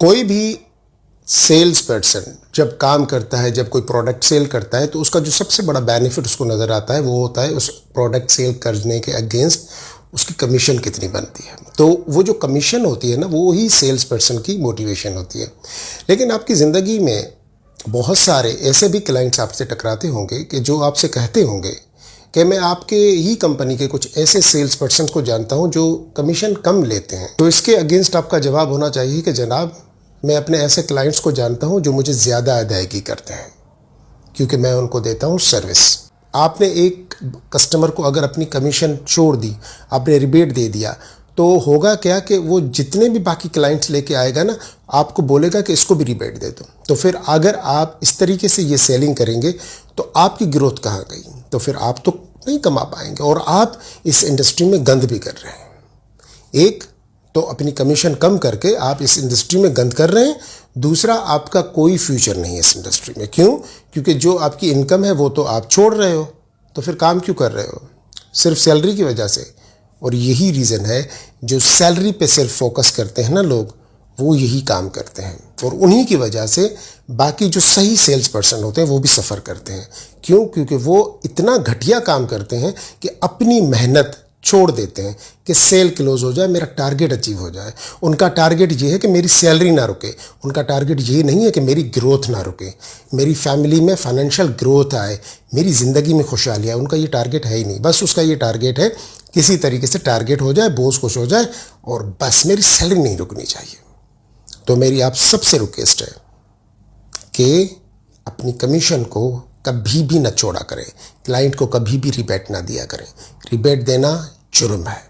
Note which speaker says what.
Speaker 1: कोई भी sales person जब काम करता है, जब कोई प्रोडक्ट सेल करता है, तो उसका जो सबसे बड़ा बेनिफिट उसको नज़र आता है वो होता है उस प्रोडक्ट सेल करने के अगेंस्ट उसकी कमीशन कितनी बनती है। तो वो जो कमीशन होती है ना, वो ही सेल्स पर्सन की मोटिवेशन होती है। लेकिन आपकी ज़िंदगी में बहुत सारे ऐसे भी क्लाइंट्स आपसे टकराते होंगे कि जो आपसे कहते होंगे कि मैं आपके ही कंपनी के कुछ ऐसे सेल्स पर्सन को जानता हूं जो कमीशन कम लेते हैं। तो इसके अगेंस्ट आपका जवाब होना चाहिए कि जनाब, मैं अपने ऐसे क्लाइंट्स को जानता हूं जो मुझे ज़्यादा अदायगी करते हैं, क्योंकि मैं उनको देता हूं सर्विस। आपने एक कस्टमर को अगर अपनी कमीशन छोड़ दी, आपने रिबेट दे दिया, तो होगा क्या कि वो जितने भी बाकी क्लाइंट्स लेके आएगा ना, आपको बोलेगा कि इसको भी रिबेट दे दो। तो फिर अगर आप इस तरीके से ये सेलिंग करेंगे तो आपकी ग्रोथ कहाँ गई? तो फिर आप तो नहीं कमा पाएंगे और आप इस इंडस्ट्री में गंद भी कर रहे हैं। एक तो अपनी कमीशन कम करके आप इस इंडस्ट्री में गंद कर रहे हैं, दूसरा आपका कोई फ्यूचर नहीं है इस इंडस्ट्री में। क्यों? क्योंकि जो आपकी इनकम है वो तो आप छोड़ रहे हो, तो फिर काम क्यों कर रहे हो? सिर्फ सैलरी की वजह से। और यही रीज़न है, जो सैलरी पे सिर्फ फोकस करते हैं ना लोग, वो यही काम करते हैं और उन्हीं की वजह से बाकी जो सही सेल्स पर्सन होते हैं वो भी सफ़र करते हैं। क्यों? क्योंकि वो इतना घटिया काम करते हैं कि अपनी मेहनत छोड़ देते हैं कि सेल क्लोज हो जाए, मेरा टारगेट अचीव हो जाए। उनका टारगेट ये है कि मेरी सैलरी ना रुके, उनका टारगेट ये नहीं है कि मेरी ग्रोथ ना रुके, मेरी फैमिली में फाइनेंशियल ग्रोथ आए, मेरी ज़िंदगी में खुशहाली आए। उनका ये टारगेट है ही नहीं। बस उसका ये टारगेट है किसी तरीके से टारगेट हो जाए, बॉस खुश हो जाए और बस मेरी सैलरी नहीं रुकनी चाहिए। तो मेरी आप सबसे रिक्वेस्ट है कि अपनी कमीशन को कभी भी न छोड़ा करें, क्लाइंट को कभी भी रिबेट ना दिया करें। रिबेट देना जुर्म है।